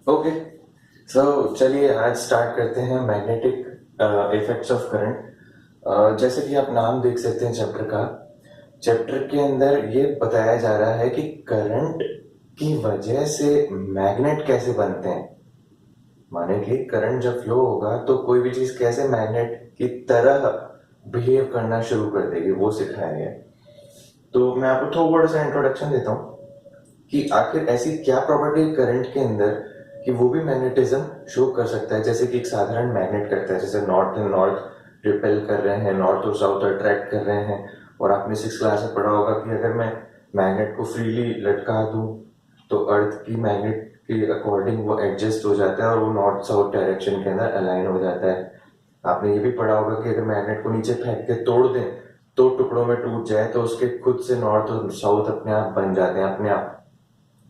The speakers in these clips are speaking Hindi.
ओके, सो चलिए आज स्टार्ट करते हैं मैग्नेटिक इफेक्ट्स ऑफ करंट। जैसे कि आप नाम देख सकते हैं चैप्टर का। चैप्टर के अंदर ये बताया जा रहा है कि करंट की वजह से मैग्नेट कैसे बनते हैं। माने कि करंट जब फ्लो होगा तो कोई भी चीज कैसे मैग्नेट की तरह बिहेव करना शुरू कर देगी, वो सिखाया गया। तो मैं आपको थोड़ा सा इंट्रोडक्शन देता हूँ कि आखिर ऐसी क्या प्रॉपर्टी है करंट के अंदर कि वो भी मैग्नेटिज्म शो कर सकता है, जैसे कि एक साधारण मैग्नेट करता है। जैसे नॉर्थ एंड नॉर्थ रिपेल कर रहे हैं, नॉर्थ और साउथ अट्रैक्ट कर रहे हैं। और आपने 6 क्लास में पढ़ा होगा कि अगर मैं मैग्नेट को फ्रीली लटका दूं तो अर्थ की मैग्नेट के अकॉर्डिंग वो एडजस्ट हो जाता है और वो नॉर्थ साउथ डायरेक्शन के अंदर अलाइन हो जाता है। आपने ये भी पढ़ा होगा कि अगर मैग्नेट को नीचे फेंक के तोड़ दें तो टुकड़ों में टूट जाए तो उसके खुद से नॉर्थ और साउथ अपने आप बन जाते हैं अपने आप।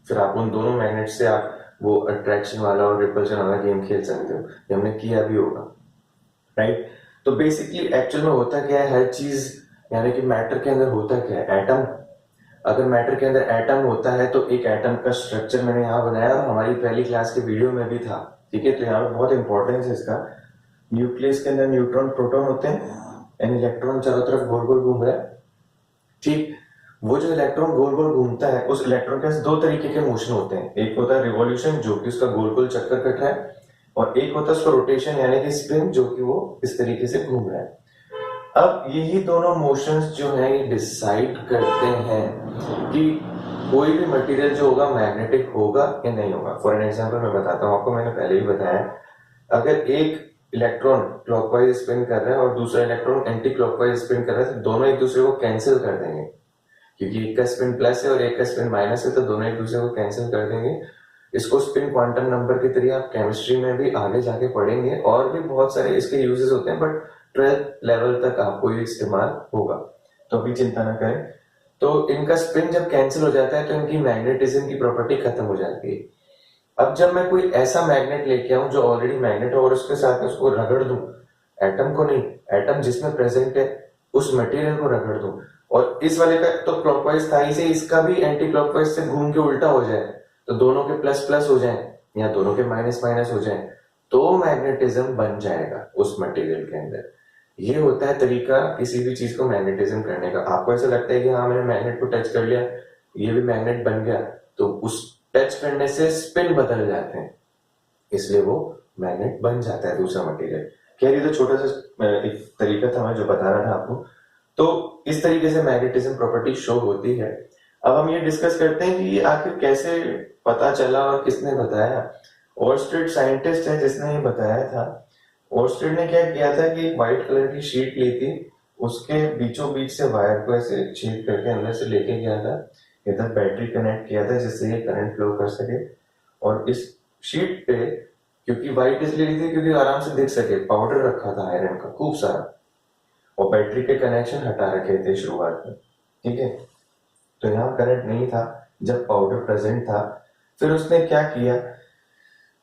फिर आप उन दोनों मैग्नेट से आप वो अट्रैक्शन वाला और रिपल्शन वाला गेम खेल सकते हो। ये हमने किया भी होगा, राइट। तो बेसिकली एक्चुअल में होता क्या है, हर चीज यानी कि मैटर के अंदर होता क्या है, एटम। अगर मैटर के अंदर एटम होता है तो एक एटम का स्ट्रक्चर मैंने यहाँ बनाया और हमारी पहली क्लास के वीडियो में भी था, ठीक है। तो यहाँ पे बहुत इंपॉर्टेंस है इसका। न्यूक्लियस के अंदर न्यूट्रॉन प्रोटॉन होते हैं एंड इलेक्ट्रॉन चारों तरफ गोल गोल घूम रहा है, ठीक। वो जो इलेक्ट्रॉन गोल गोल घूमता है, उस इलेक्ट्रॉन के पास दो तरीके के मोशन होते हैं। एक होता है रिवॉल्यूशन, जो कि उसका गोल गोल चक्कर कट रहा है, और एक होता है उसका रोटेशन यानी कि स्पिन, जो कि वो इस तरीके से घूम रहा है। अब यही दोनों मोशंस जो हैं ये डिसाइड करते हैं कि कोई भी मटेरियल जो होगा मैग्नेटिक होगा या नहीं होगा। फॉर एन एग्जांपल मैं बताता हूँ आपको, मैंने पहले ही बताया, अगर एक इलेक्ट्रॉन क्लॉकवाइज स्पिन कर रहा है और दूसरा इलेक्ट्रॉन एंटी क्लॉकवाइज स्पिन कर रहा है तो दोनों एक दूसरे को कैंसिल कर देंगे, क्योंकि एक का स्पिन प्लस है और एक का स्पिन माइनस है, तो दोनों एक दूसरे को कैंसिल कर देंगे। इसको स्पिन क्वांटम नंबर के तरीके आप केमिस्ट्री में भी आगे जाके पढ़ेंगे, और भी बहुत सारे इसके यूजेस होते हैं, बट 12th लेवल तक आपको ये इस्तेमाल होगा, तो अभी चिंता ना करें। तो इनका स्पिन जब कैंसिल हो जाता है तो इनकी मैग्नेटिज्म की प्रॉपर्टी खत्म हो जाती है। अब जब मैं कोई ऐसा मैग्नेट लेके आऊं जो ऑलरेडी मैग्नेट हो और उसके साथ में उसको रगड़ दूं, एटम को नहीं, एटम जिसमें प्रेजेंट है उस मटेरियल को रगड़ दूं, और इस वाले का तो क्लॉकवाइज था ही से, इसका भी एंटी क्लॉकवाइज से घूम के उल्टा हो जाए, तो दोनों के प्लस प्लस हो जाए या दोनों के माइनस माइनस हो जाए, तो मैग्नेटिज्म बन जाएगा उस मटेरियल के अंदर। ये होता है तरीका किसी भी चीज को मैग्नेटिज्म करने का। आपको ऐसा लगता है कि हाँ मैंने मैग्नेट को टच कर लिया, ये भी मैग्नेट बन गया, तो उस टच करने से स्पिन बदल जाते हैं, इसलिए वो मैग्नेट बन जाता है दूसरा मटेरियल। खैर ये तो छोटा सा एक तरीका था मैं जो बता रहा था आपको। तो इस तरीके से मैग्नेटिज्म प्रॉपर्टी शो होती है। अब हम ये डिस्कस करते हैं कि ये आखिर कैसे पता चला और किसने बताया। ओर्स्टेड साइंटिस्ट है जिसने ये बताया था। ओर्स्टेड ने क्या किया था कि व्हाइट कलर की शीट ली थी, उसके बीचों बीच से वायर को ऐसे छेद करके अंदर से लेके गया था, इधर बैटरी कनेक्ट किया था जिससे ये करंट फ्लो कर सके। और इस शीट पे, क्योंकि व्हाइट इसलिए ली थी क्योंकि आराम से दिख सके, पाउडर रखा था आयरन का खूब सारा, और बैटरी के कनेक्शन हटा रखे थे शुरुआत में, ठीक है। तो यहाँ करंट नहीं था जब पाउडर प्रेजेंट था। फिर उसने क्या किया,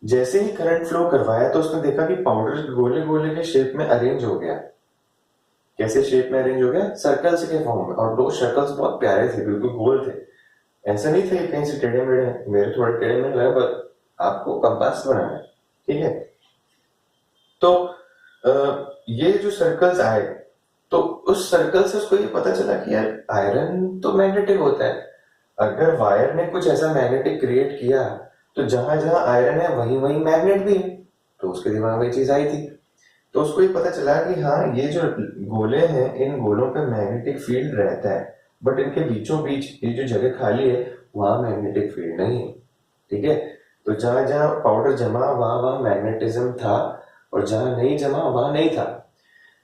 जैसे ही करंट फ्लो करवाया तो उसने देखा कि पाउडर गोले गोले के शेप में अरेंज हो गया। कैसे शेप में अरेंज हो गया, सर्कल्स के फॉर्म में, और दो सर्कल्स बहुत प्यारे थे, बिल्कुल गोल थे, ऐसा नहीं थे कहीं से टेढ़े मेढ़े। मेरे थोड़े टेढ़े मेढ़े लगे, पर आपको कंपास बनाना है, ठीक है। तो ये जो सर्कल्स आए, तो उस सर्कल से उसको ये पता चला कि यार आयरन तो मैग्नेटिक होता है। अगर वायर ने कुछ ऐसा मैग्नेटिक क्रिएट किया तो जहां जहां आयरन है वहीं वहीं मैग्नेट भी है। तो उसके दिमाग में ये चीज आई थी। तो उसको ये पता चला कि हाँ ये जो गोले हैं इन गोलों पे मैग्नेटिक फील्ड रहता है, बट इनके बीचों बीच ये जो जगह खाली है वहां मैग्नेटिक फील्ड नहीं है, ठीक है। तो जहां जहां पाउडर जमा वहां वहां मैग्नेटिज्म था, और जहां नहीं जमा वहां नहीं था।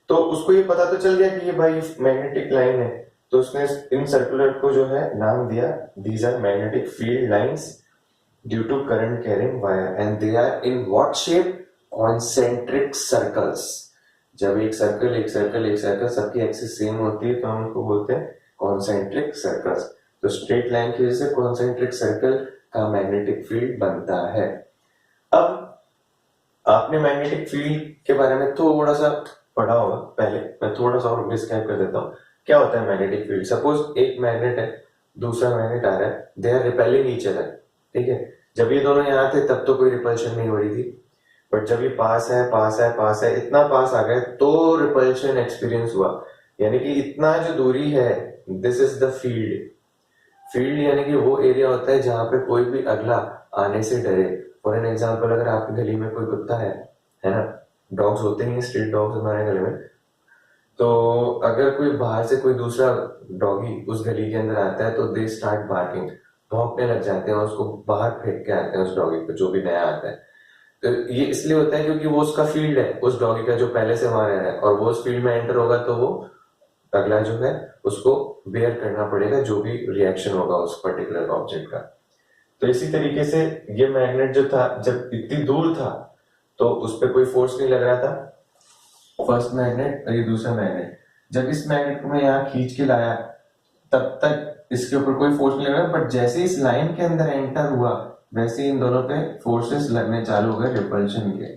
तो उसको ये पता तो चल गया कि ये भाई मैग्नेटिक लाइन है। तो उसने इन सर्कुलर को जो है नाम दिया, these are magnetic field lines due to current carrying wire and they are in what shape, concentric circles. जब एक सर्कल एक सर्कल एक सर्कल सबकी एक्सिस सेम होती है तो हम उनको बोलते हैं कॉन्सेंट्रिक सर्कल्स। तो स्ट्रेट लाइन की वजह से कॉन्सेंट्रिक सर्कल का मैग्नेटिक फील्ड बनता है। अब आपने मैग्नेटिक फील्ड के बारे में थोड़ा सा पढ़ा होगा पहले, मैं थोड़ा सा और डिस्क्राइब कर देता हूँ। क्या होता है मैग्नेटिक फील्ड, सपोज एक मैग्नेट है, दूसरा मैग्नेट आ रहा है, they are repelling each other, ठीक है। जब ये दोनों यहाँ थे तब तो कोई रिपल्शन नहीं हो रही थी, बट जब ये पास है पास है पास है इतना पास आ गए तो रिपल्शन एक्सपीरियंस हुआ। यानी कि इतना जो दूरी है, this is the field. Field यानी कि वो एरिया होता है जहाँ पे कोई भी अगला आने से डरे। फॉर एन एग्जाम्पल, अगर आपकी गली में कोई कुत्ता है ना, डॉग्स होते नहीं, स्ट्रीट डॉग्स हमारे गली में, तो अगर कोई बाहर से कोई दूसरा डॉगी उस गली के अंदर आता है तो दे स्टार्ट बार्किंग, भौंकने लग जाते हैं और उसको बाहर फेंक के आते हैं उस डॉगी को जो भी नया आता है। तो ये इसलिए होता है क्योंकि वो उसका फील्ड है उस डॉगी का जो पहले से वहां रह रहा है, और वो उस फील्ड में एंटर होगा तो वो अगला जो है उसको बेयर करना पड़ेगा जो भी रिएक्शन होगा उस पर्टिकुलर ऑब्जेक्ट का। तो इसी तरीके से ये मैग्नेट जो था जब इतनी दूर था तो उस पर कोई फोर्स नहीं लग रहा था, फर्स्ट मैग्नेट और ये दूसरा मैग्नेट। जब इस मैग्नेट को मैं यहाँ खींच के लाया तब तक इसके ऊपर कोई फोर्स नहीं लग रहा, बट जैसे इस लाइन के अंदर एंटर हुआ वैसे इन दोनों पे फोर्सेस लगने चालू हो गए रिपल्शन के।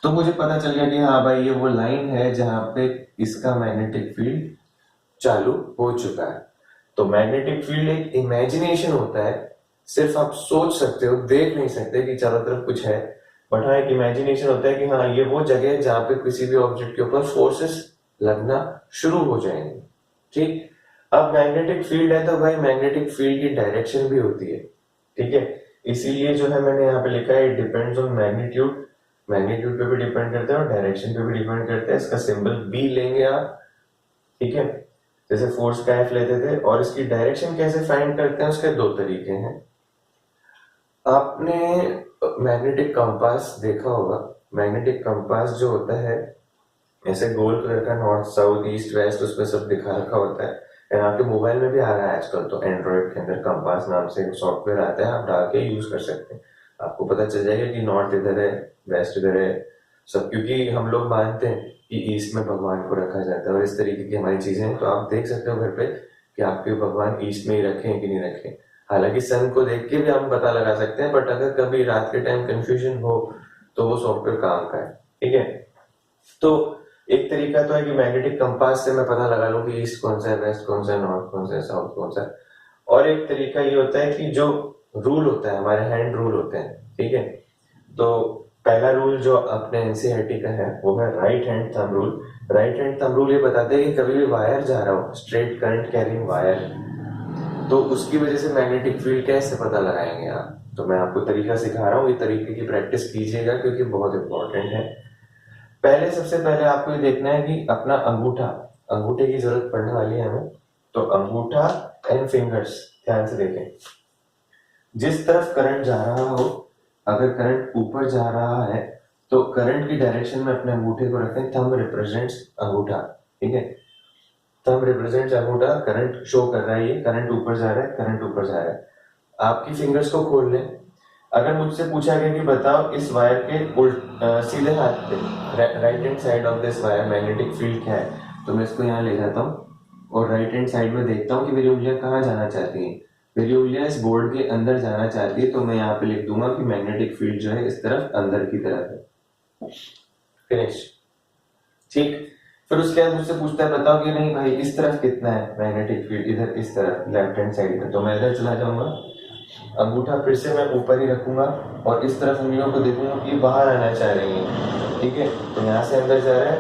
तो मुझे पता चल गया कि हाँ भाई ये वो लाइन है जहां पे इसका मैग्नेटिक फील्ड चालू हो चुका है। तो मैग्नेटिक फील्ड एक इमेजिनेशन होता है, सिर्फ आप सोच सकते हो, देख नहीं सकते कि चारों तरफ कुछ है, बट हाँ एक इमेजिनेशन होता है कि हाँ ये वो जगह है जहां पे किसी भी ऑब्जेक्ट के ऊपर फोर्सेस लगना शुरू हो जाएंगे। ठीक, अब मैग्नेटिक फील्ड है तो भाई मैग्नेटिक फील्ड की डायरेक्शन भी होती है। ठीक है, इसीलिए जो है मैंने यहाँ पे लिखा है it depends on magnitude. Magnitude पे भी डिपेंड करता है और डायरेक्शन पे भी डिपेंड करता है। इसका सिंबल बी लेंगे आप, ठीक है, जैसे फोर्स का एफ लेते थे। और इसकी डायरेक्शन कैसे फाइंड करते हैं उसके दो तरीके हैं। आपने मैग्नेटिक कंपास देखा होगा। मैग्नेटिक कंपास जो होता है ऐसे गोल कलर का, नॉर्थ साउथ ईस्ट वेस्ट उस पर सब दिखा रखा होता है। एंड आपके मोबाइल में भी आ रहा है आजकल, तो एंड्रॉइड के अंदर कंपास नाम से सॉफ्टवेयर आता है, आप डाल के यूज कर सकते हैं। आपको पता चल जाएगा कि नॉर्थ इधर है, वेस्ट इधर है, सब। क्योंकि हम लोग मानते हैं कि ईस्ट में भगवान को रखा जाता है और इस तरीके की हमारी चीजें हैं। तो आप देख सकते हो घर पे कि आपके भगवान ईस्ट में ही रखे हैं कि नहीं रखे। हालांकि सन को देख के भी हम पता लगा सकते हैं, बट अगर कभी रात के टाइम कंफ्यूजन हो तो वो सॉफ्टवेयर काम का है। ठीक है, तो एक तरीका तो है कि मैग्नेटिक कंपास से मैं पता लगा लूं कि ईस्ट कौन सा है, वेस्ट कौन सा है, नॉर्थ कौन सा है, साउथ कौन सा है। और एक तरीका ये होता है कि जो रूल होता है, हमारे हैंड रूल होते हैं। ठीक है, तो पहला रूल जो अपने एनसीईआरटी का है वो है right hand thumb rule. Right hand thumb rule ये बताते हैं कि कभी भी वायर जा रहा हो, स्ट्रेट करंट कैरिंग वायर, तो उसकी वजह से मैग्नेटिक फील्ड कैसे पता लगाएंगे आप। तो मैं आपको तरीका सिखा रहा हूँ, ये तरीके की प्रैक्टिस कीजिएगा क्योंकि बहुत इंपॉर्टेंट है। पहले सबसे पहले आपको ये देखना है कि अपना अंगूठा, अंगूठे की जरूरत पड़ने वाली है हमें। तो अंगूठा एंड फिंगर्स ध्यान से देखें। जिस तरफ करंट जा रहा हो, अगर करंट ऊपर जा रहा है तो करंट की डायरेक्शन में अपने अंगूठे को रखें। थंब रिप्रेजेंट्स अंगूठा, ठीक है, थंब रिप्रेजेंट्स अंगूठा। करंट शो कर रहा है, ये करंट ऊपर जा रहा है, करंट ऊपर जा रहा है। आपकी फिंगर्स को खोल लें। अगर मुझसे पूछा गया कि बताओ इस वायर के सीधे हाथ पे right hand side of this wire magnetic field क्या है, तो मैं इसको यहाँ ले जाता हूँ और राइट हैंड साइड में देखता हूँ कि मेरी उंगलियां कहाँ जाना चाहती हैं। मेरी उंगलियां इस बोर्ड के अंदर जाना चाहती है, तो मैं यहाँ पे लिख दूंगा कि मैग्नेटिक फील्ड जो है इस तरफ अंदर की तरफ है। फिनिश। ठीक, फिर उसके बाद मुझसे पूछता है बताओ कि नहीं भाई इस तरफ कितना है मैग्नेटिक फील्ड, इधर इस तरफ लेफ्ट हैंड साइड में, तो मैं इधर चला जाऊंगा। अंगूठा फिर से मैं ऊपर ही रखूंगा और इस तरफ उंगलियों को देखूंगा कि ये बाहर आना चाह रही है। ठीक है, तो यहाँ से अंदर जा रहा है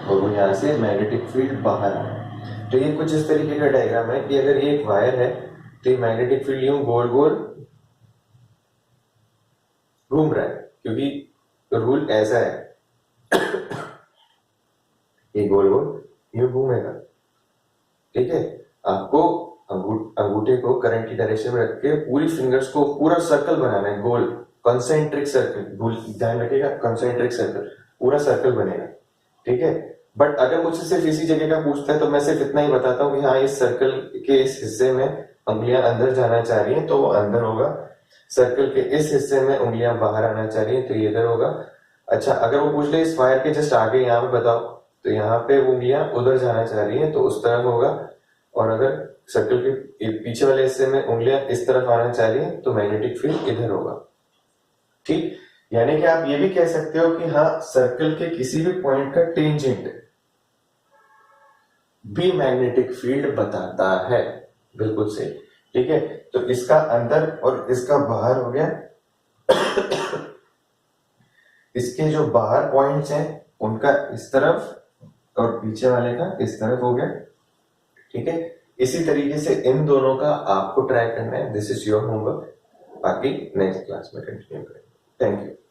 और वो यहाँ से मैग्नेटिक फील्ड बाहर आ रहा है। तो ये कुछ इस तरीके का डायग्राम है कि अगर ये एक वायर है तो ये मैग्नेटिक फील्ड यूं गोल गोल घूम रहा है, क्योंकि रूल ऐसा है ये गोल गोल यूं घूमेगा। ठीक है, आपको अंगूठे को करंट की डायरेक्शन में रख के पूरी फिंगर्स को पूरा सर्कल बनाना है, गोल कंसेंट्रिक सर्कल, ध्यान रखिएगा कंसेंट्रिक सर्कल, पूरा सर्कल बनेगा। ठीक है, बट अगर मुझसे सिर्फ इसी जगह का पूछता है तो मैं सिर्फ इतना ही बताता हूँ कि हाँ इस सर्कल के इस हिस्से में उंगलियां अंदर जाना चाह रही हैं तो वो अंदर होगा, सर्कल के इस हिस्से में उंगलियां बाहर आना चाह रही हैं तो ये इधर होगा। अच्छा, अगर वो पूछ ले इस वायर के जस्ट आगे यहाँ पे बताओ, तो यहाँ पे उंगलियां उधर जाना चाह रही हैं तो उस तरफ होगा। और अगर सर्कल के पीछे वाले हिस्से में उंगलियां इस तरफ आना चाह रही हैं तो मैग्नेटिक फील्ड इधर होगा। ठीक, यानी कि आप ये भी कह सकते हो कि हाँ सर्कल के किसी भी पॉइंट का टेंजेंट भी मैग्नेटिक फील्ड बताता है। बिल्कुल सही, ठीक है, तो इसका अंदर और इसका बाहर हो गया। इसके जो बाहर पॉइंट्स हैं उनका इस तरफ और पीछे वाले का इस तरफ हो गया। ठीक है, इसी तरीके से इन दोनों का आपको ट्राई करना है। दिस इज योर होमवर्क, बाकी नेक्स्ट क्लास में कंटिन्यू करेंगे। Thank you.